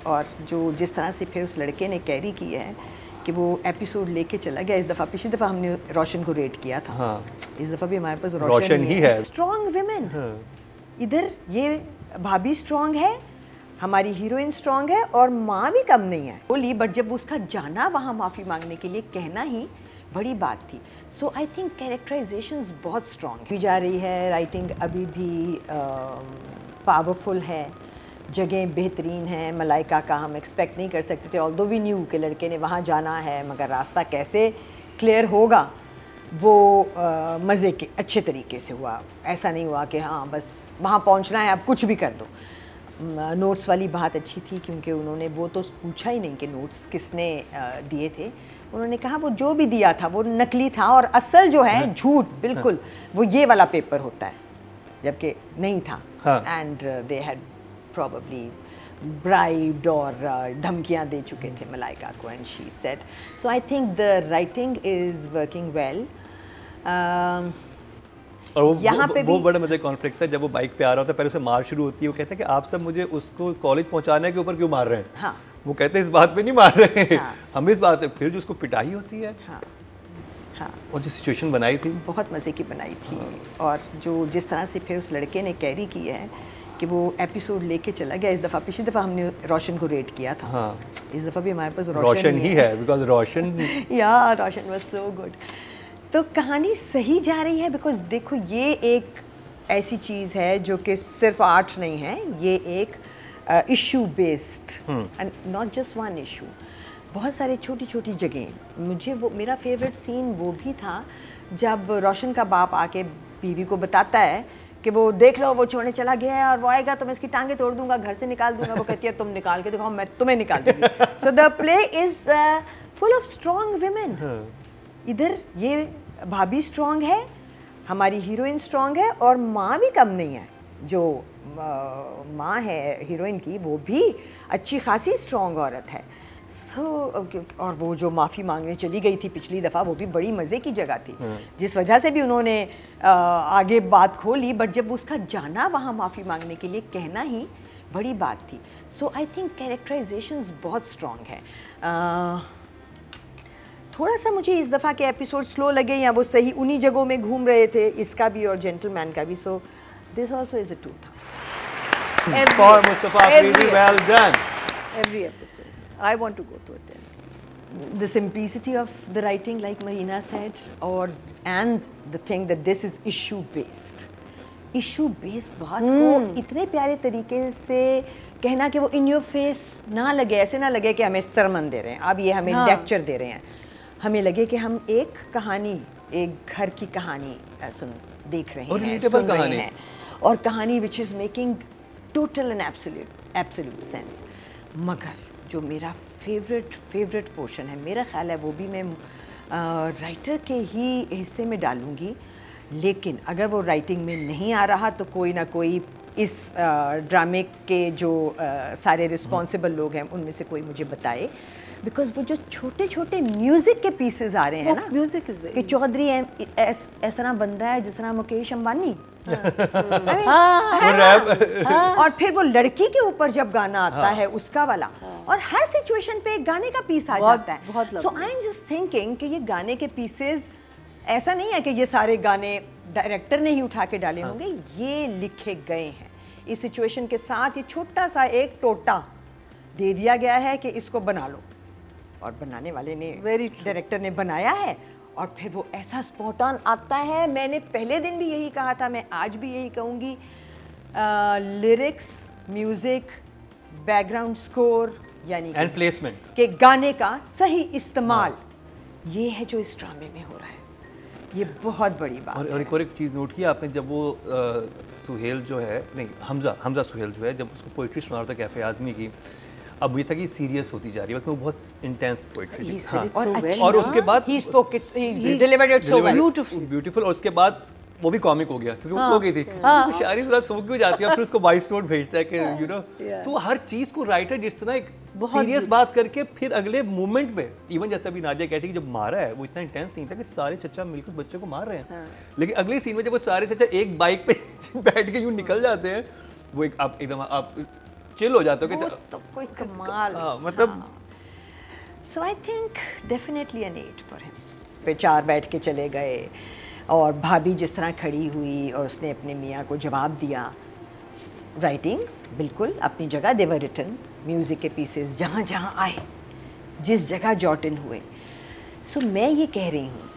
और जो जिस तरह से फिर उस लड़के ने कैरी किया है कि वो एपिसोड लेके चला गया। इस दफ़ा पिछली दफ़ा हमने रोशन को रेट किया था, हाँ। इस दफ़ा भी हमारे पास रोशन ही है। स्ट्रॉन्ग विमेन, हाँ। इधर ये भाभी स्ट्रॉन्ग है, हमारी हीरोइन स्ट्रॉन्ग है और माँ भी कम नहीं है बोली, बट जब उसका जाना वहाँ माफ़ी मांगने के लिए कहना ही बड़ी बात थी। सो आई थिंक कैरेक्टराइजेशंस बहुत स्ट्रॉन्ग भी जा रही है, राइटिंग अभी भी पावरफुल है, जगह बेहतरीन है। मलाइका का हम एक्सपेक्ट नहीं कर सकते थे, ऑल्दो वी न्यू कि लड़के ने वहाँ जाना है, मगर रास्ता कैसे क्लियर होगा वो मज़े के अच्छे तरीके से हुआ। ऐसा नहीं हुआ कि हाँ बस वहाँ पहुँचना है अब कुछ भी कर दो। नोट्स वाली बात अच्छी थी क्योंकि उन्होंने वो तो पूछा ही नहीं कि नोट्स किसने दिए थे। उन्होंने कहा वो जो भी दिया था वो नकली था और असल जो है झूठ बिल्कुल वो ये वाला पेपर होता है, जबकि नहीं था। And they had probably bribed और धमकियाँ दे चुके थे मलाइका को, and she said. So I think the writing is working well. और वो बड़ा मजे कॉन्फ्लिक्ट था जब वो बाइक पे आ रहा होता है, पहले से मार शुरू होती है, वो कहता है कि आप सब मुझे उसको कॉलेज पहुंचाने के ऊपर क्यों मार रहे हैं। हाँ। वो कहते हैं इस बात पे नहीं मार रहे हैं, हाँ। हम इस बात पे, फिर जो उसको पिटाई होती है, हाँ। हाँ। और जो सिचुएशन बनाई थी बहुत मज़े की बनाई थी। हाँ। और जो जिस तरह से फिर उस लड़के ने कैरी किया है कि वो एपिसोड लेके चला गया। इस दफ़ा पिछली दफ़ा हमने रोशन को रेट किया था, हाँ। इस दफ़ा भी हमारे पास रोशन ही है बिकॉज रोशन या रोशन वाज सो गुड। तो कहानी सही जा रही है बिकॉज देखो ये एक ऐसी चीज़ है जो कि सिर्फ आर्ट नहीं है, ये एक issue based and not just one issue, बहुत सारे छोटी छोटी जगह। मुझे वो मेरा फेवरेट सीन वो भी था जब रोशन का बाप आके बीवी को बताता है कि वो देख लो वो छोड़ने चला गया है और वो आएगा तो मैं इसकी टांगे तोड़ दूंगा, घर से निकाल दूंगा। वो कहती है तुम निकाल के दिखाओ, मैं तुम्हें निकाल दूंगी। So the play is full of strong women. इधर ये भाभी स्ट्रॉन्ग है, हमारी हीरोइन स्ट्रॉन्ग है और माँ भी कम नहीं है। जो माँ है हीरोइन की वो भी अच्छी खासी स्ट्रॉन्ग औरत है। और वो जो माफ़ी मांगने चली गई थी पिछली दफ़ा वो भी बड़ी मज़े की जगह थी, जिस वजह से भी उन्होंने आगे बात खोली, बट जब उसका जाना वहाँ माफ़ी मांगने के लिए कहना ही बड़ी बात थी। सो आई थिंक कैरेक्टराइजेशंस बहुत स्ट्रॉन्ग है। थोड़ा सा मुझे इस दफ़ा के एपिसोड स्लो लगे या वो सही उन्हीं जगहों में घूम रहे थे, इसका भी और जेंटलमैन का भी। So this also is a 2 every episode. I want to go to a 10. The simplicity of the writing, like Marina said, and the thing that this is issue based. Issue based बात को इतने प्यारे तरीके से कहना कि वो in your face ना लगे, ऐसे ना लगे कि हमें सरमन दे रहे हैं, अब ये हमें लेक्चर दे रहे हैं। हमें लगे कि हम एक कहानी, एक घर की कहानी देख रहे हैं, सुन रहे हैं, और कहानी which is making total and absolute sense। मगर जो मेरा फेवरेट पोर्शन है, मेरा ख्याल है वो भी मैं राइटर के ही हिस्से में डालूँगी, लेकिन अगर वो राइटिंग में नहीं आ रहा तो कोई ना कोई इस ड्रामे के जो सारे रिस्पॉन्सिबल लोग हैं उनमें से कोई मुझे बताए। बिकॉज वो जो छोटे छोटे म्यूज़िक के पीसेस आ रहे हैं ना, म्यूज़िक कि चौधरी ऐसा ना बंदा है जिस तरह मुकेश अंबानी, और फिर वो लड़की के ऊपर जब गाना आता है उसका वाला, और हर सिचुएशन पे एक गाने का पीस आ जाता है। सो आई एम जस्ट थिंकिंग कि ये गाने के पीसेस ऐसा नहीं है कि ये सारे गाने डायरेक्टर ने ही उठा के डाले होंगे, ये लिखे गए हैं इस सिचुएशन के साथ। ये छोटा सा एक टोटा दे दिया गया है कि इसको बना लो, और बनाने वाले ने, डायरेक्टर ने बनाया है, और फिर वो ऐसा स्पॉट ऑन आता है। मैंने पहले दिन भी यही कहा था, मैं आज भी यही कहूँगी, लिरिक्स, म्यूज़िक, बैकग्राउंड स्कोर यानी एंड प्लेसमेंट के गाने का सही इस्तेमाल, ये है जो इस ड्रामे में हो रहा है। ये बहुत बड़ी बात है। और एक और एक चीज़ नोट की आपने, जब वो सुहेल जो है, नहीं हमजा सुहेल जो है, जब उसको पोइट्री सुना रहा था कैफ़े आज़मी की, अब ये था कि सीरियस होती जा रही है, वो बहुत इंटेंस पोइट्री थी। हाँ। और उसके बाद ब्यूटीफुल, और उसके बाद वो भी कॉमिक हो गया क्योंकि वो सो गई थी। तो शायरी जरा सो क्यों जाती है, फिर उसको वॉइस नोट भेजता है कि यू नो, तो हर चीज़ को राइटर जिस तरह एक सीरियस बात करके फिर अगले मोमेंट में, इवन जैसे अभी नादिया कहती है कि जब मारा है वो इतना इंटेंस सीन था कि सारे चचा मिलकर उस बच्चे को मार रहे हैं, लेकिन अगले सीन में जब वो सारे चचा एक बाइक पे बैठ के यूँ निकल जाते हैं, वो एक आप एकदम आप चिल हो जाते हो कि तो कोई कमाल। मतलब so I think definitely an 8 for him. पे 4 बैठ के चले गए और भाभी जिस तरह खड़ी हुई और उसने अपने मियाँ को जवाब दिया। राइटिंग बिल्कुल अपनी जगह, दे वर रिटन, म्यूज़िक के पीसेस जहाँ जहाँ आए, जिस जगह जॉट इन हुए। सो मैं ये कह रही हूँ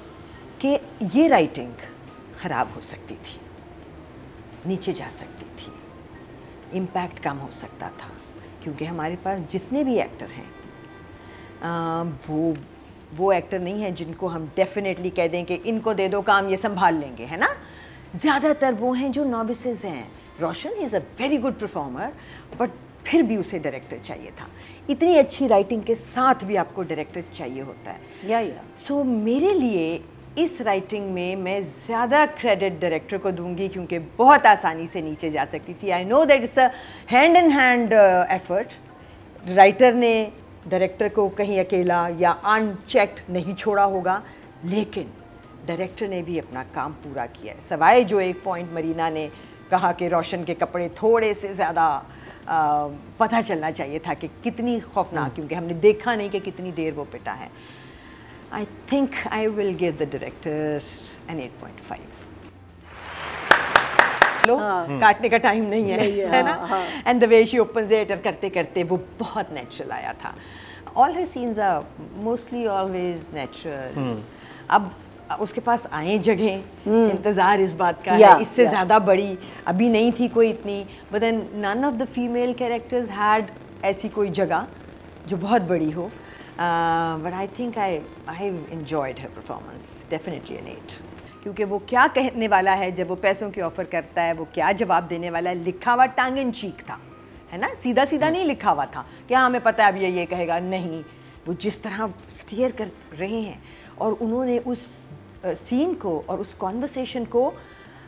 कि ये राइटिंग ख़राब हो सकती थी, नीचे जा सकती थी, इम्पैक्ट कम हो सकता था, क्योंकि हमारे पास जितने भी एक्टर हैं वो एक्टर नहीं है जिनको हम डेफिनेटली कह दें कि इनको दे दो काम, ये संभाल लेंगे, है ना। ज़्यादातर वो हैं जो नॉविसेस हैं। Roshan is a very good performer, but फिर भी उसे डायरेक्टर चाहिए था। इतनी अच्छी राइटिंग के साथ भी आपको डायरेक्टर चाहिए होता है। या सो मेरे लिए इस राइटिंग में मैं ज़्यादा क्रेडिट डायरेक्टर को दूंगी, क्योंकि बहुत आसानी से नीचे जा सकती थी। I know that it's a hand in hand effort. Writer ने डायरेक्टर को कहीं अकेला या अनचेक्ड नहीं छोड़ा होगा, लेकिन डायरेक्टर ने भी अपना काम पूरा किया है। सवाए जो एक पॉइंट मरीना ने कहा कि रोशन के कपड़े थोड़े से ज़्यादा पता चलना चाहिए था कि कितनी खौफनाक, क्योंकि हमने देखा नहीं कि कितनी देर वो पिटा है। I think I will give the director an 8.5। लो काटने का टाइम नहीं है ना। And the way she opens it, करते करते वो बहुत नेचुरल आया था। All her scenes are mostly always natural. अब उसके पास आए जगह, इंतज़ार इस बात का है, इससे ज़्यादा बड़ी अभी नहीं थी कोई इतनी, but then none of the female characters had ऐसी कोई जगह जो बहुत बड़ी हो। But I think I enjoyed her performance, definitely an 8। क्योंकि वो क्या कहने वाला है जब वो पैसों की ऑफ़र करता है, वो क्या जवाब देने वाला है, लिखा हुआ टांग इन चीक था, है ना। सीधा सीधा नहीं लिखा हुआ था कि हाँ हमें पता है अब ये कहेगा, नहीं। वो जिस तरह स्टीयर कर रहे हैं और उन्होंने उस सीन को और उस कॉन्वर्सेशन को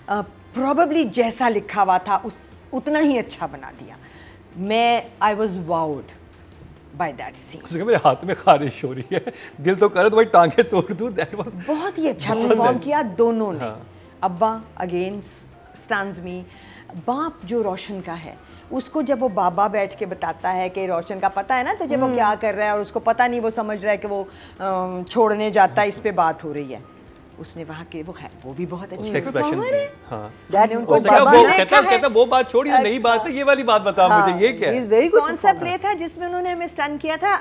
प्रॉबेबली जैसा लिखा हुआ था उतना ही अच्छा बना दिया। मैं I was wowed by that scene. मेरे हाथ में खारिश हो रही है, दिल तो करे तो भाई टांगे तोड़ दूं। दैट वाज बहुत ही अच्छा परफॉर्म किया दोनों ने। अब्बा अगेन स्टैंड्स मी। बाप जो रोशन का है, उसको जब वो बाबा बैठ के बताता है कि रोशन का पता है ना तुझे वो क्या कर रहा है, और उसको पता नहीं, वो समझ रहा है कि वो छोड़ने जाता है, इस पे बात हो रही है। उसने वहाँ के वो है, वो भी बहुत अच्छी परफॉर्मर है। हाँ। उनको कहता वो बात छोड़ी, नई बात है, ये वाली बात बता मुझे, ये क्या है? Very good. कौन सा प्ले था जिसमें उन्होंने हमें स्टन किया था?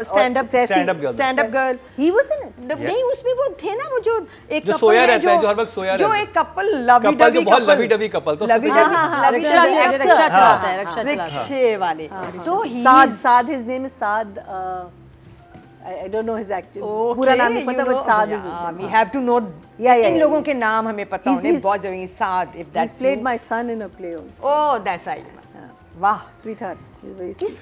Stand up girl. He was in it. नहीं, उसमें वो थे ना, वो जो एक कपल सोया रहता है, जो हर वक्त सोया रहता है, जो एक कपल लवी डवी, बहुत लवी डवी कपल, तो रिक्शा चलाता है, रिक्शे वाले। तो Saad, his name is Saad. I don't know his actual पूरा नाम नहीं पता, but Saad is his name. We have to know इन लोगों के नाम हमें पता होने बहुत जरूरी। साद, if that's he's played my son in a play also. Oh, that's right. वाह, sweetheart.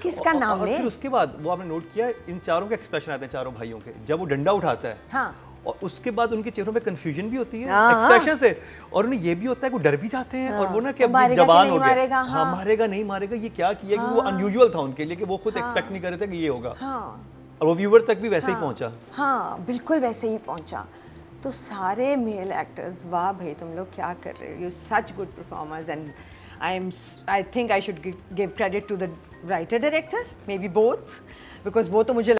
किस का नाम है? फिर उसके बाद वो आपने नोट किया, इन चारों के एक्सप्रेशन आते हैं, चारों भाइयों के, जब वो डंडा उठाता है, हाँ, और उसके बाद उनके चेहरों पे कंफ्यूजन भी होती है एक्सप्रेशन से, और उन्हें ये भी होता है कि वो डर भी जाते हैं, और वो ना कि जवान हो गया, हाँ मारेगा नहीं मारेगा, ये क्या किया, कि वो अनयूजुअल था उनके लिए, कि वो खुद एक्सपेक्ट नहीं कर रहे थे कि ये होगा, और वो व्यूअर तक भी वैसे ही पहुंचा। हाँ, बिल्कुल वैसे ही पहुंचा। तो सारे मेल एक्टर्स, वाह भाई तुम लोग क्या कर रहे हो, you such good performers. And I think I should give credit to the writer director, maybe both, because वो तो मुझे